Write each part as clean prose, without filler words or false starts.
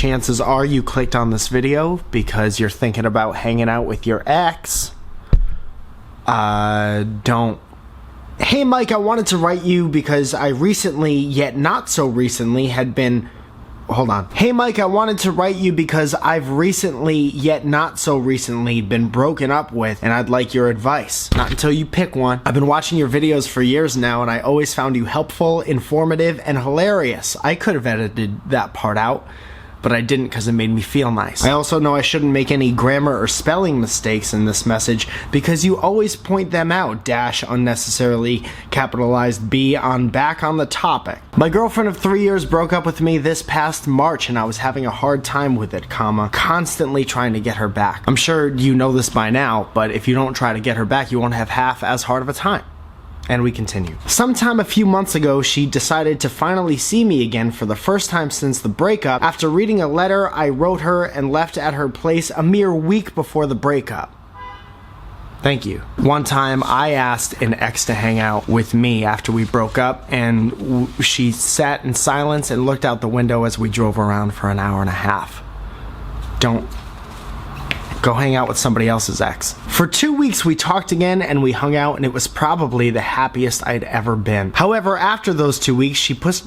chances are you clicked on this video because you're thinking about hanging out with your ex. Don't. Hey Mike, I wanted to write you because I recently, yet not so recently, had been... Hold on. Hey Mike, I wanted to write you because I've recently, yet not so recently, been broken up with, and I'd like your advice. Not until you pick one. I've been watching your videos for years now, and I always found you helpful, informative, and hilarious. I could have edited that part out, but I didn't because it made me feel nice. I also know I shouldn't make any grammar or spelling mistakes in this message because you always point them out, dash unnecessarily capitalized B on back on the topic. My girlfriend of 3 years broke up with me this past March and I was having a hard time with it, constantly trying to get her back. I'm sure you know this by now, but if you don't try to get her back, you won't have half as hard of a time. And we continue. Sometime a few months ago, she decided to finally see me again for the first time since the breakup after reading a letter I wrote her and left at her place a mere week before the breakup. Thank you. One time I asked an ex to hang out with me after we broke up and she sat in silence and looked out the window as we drove around for an hour and a half. Don't go hang out with somebody else's ex. For 2 weeks we talked again and we hung out and it was probably the happiest I'd ever been. However, after those 2 weeks she pushed?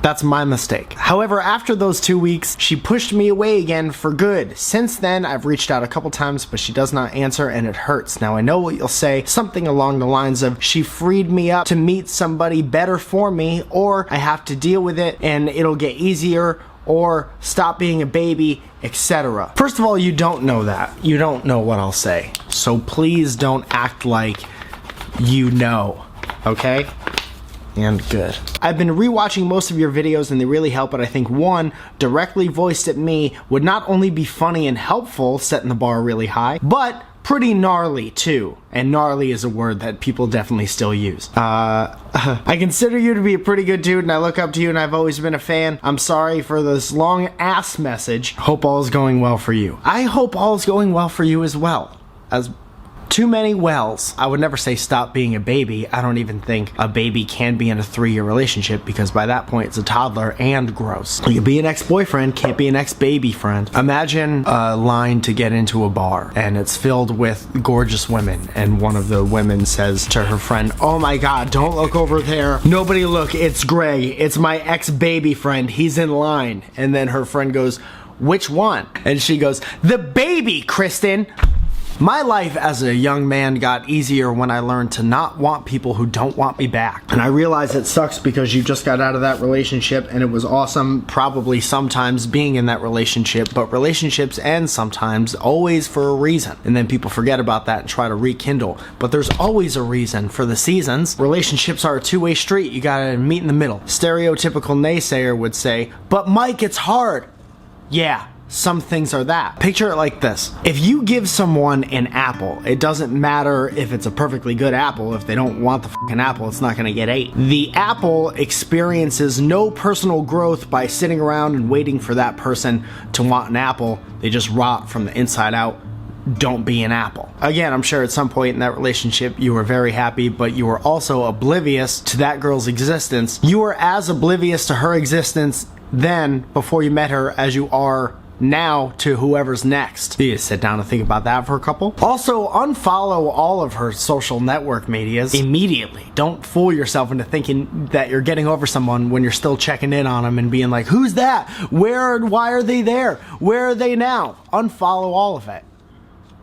That's my mistake. However, after those 2 weeks, she pushed me away again for good. Since then, I've reached out a couple times, but she does not answer and it hurts. Now, I know what you'll say, something along the lines of, she freed me up to meet somebody better for me, or I have to deal with it and it'll get easier, or stop being a baby, etc. First of all, you don't know that. You don't know what I'll say. So please don't act like you know, okay? And good. I've been rewatching most of your videos and they really help, but I think one, directly voiced at me, would not only be funny and helpful, setting the bar really high, but pretty gnarly too. And gnarly is a word that people definitely still use. I consider you to be a pretty good dude and I look up to you and I've always been a fan. I'm sorry for this long ass message. Hope all is going well for you. I hope all is going well for you as well. As too many wells. I would never say stop being a baby. I don't even think a baby can be in a 3-year relationship because by that point it's a toddler and gross. You can be an ex-boyfriend, can't be an ex-baby friend. Imagine a line to get into a bar and it's filled with gorgeous women and one of the women says to her friend, "Oh my god, don't look over there. Nobody look, it's Greg. It's my ex-baby friend. He's in line." And then her friend goes, "Which one?" And she goes, "The baby, Kristen." My life as a young man got easier when I learned to not want people who don't want me back. And I realize it sucks because you just got out of that relationship and it was awesome probably sometimes being in that relationship, but relationships end sometimes, always for a reason. And then people forget about that and try to rekindle. But there's always a reason for the seasons. Relationships are a two-way street. You gotta meet in the middle. Stereotypical naysayer would say, "But Mike, it's hard." Yeah. Some things are that. Picture it like this. If you give someone an apple, it doesn't matter if it's a perfectly good apple. If they don't want the fucking apple, it's not gonna get ate. The apple experiences no personal growth by sitting around and waiting for that person to want an apple. They just rot from the inside out. Don't be an apple. Again, I'm sure at some point in that relationship you were very happy, but you were also oblivious to that girl's existence. You were as oblivious to her existence then, before you met her, as you are now to whoever's next. You sit down and think about that for a couple. Also, unfollow all of her social network medias immediately. Don't fool yourself into thinking that you're getting over someone when you're still checking in on them and being like, "Who's that? Why are they there? Where are they now?" Unfollow all of it.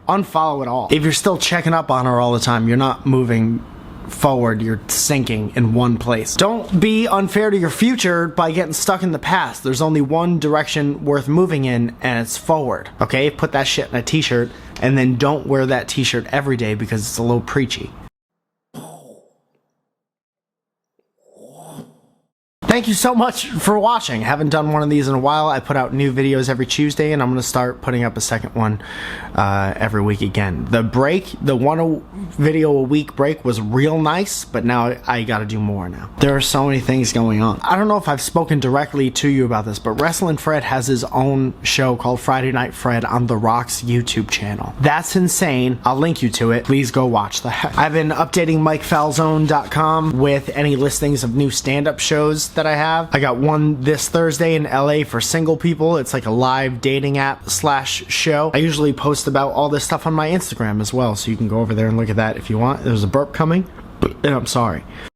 Unfollow it all. If you're still checking up on her all the time, you're not moving forward, you're sinking in one place. Don't be unfair to your future by getting stuck in the past. There's only one direction worth moving in, and it's forward. Okay? Put that shit in a t-shirt, and then don't wear that t-shirt every day because it's a little preachy. Thank you so much for watching. I haven't done one of these in a while. I put out new videos every Tuesday, and I'm going to start putting up a second one every week again. The one video a week break was real nice, but now I got to do more now. There are so many things going on. I don't know if I've spoken directly to you about this, but Wrestlin' Fred has his own show called Friday Night Fred on The Rock's YouTube channel. That's insane. I'll link you to it. Please go watch that. I've been updating MikeFalzone.com with any listings of new stand-up shows that I have. I got one this Thursday in LA for single people. It's like a live dating app slash show. I usually post about all this stuff on my Instagram as well, so you can go over there and look at that if you want. There's a burp coming, and I'm sorry.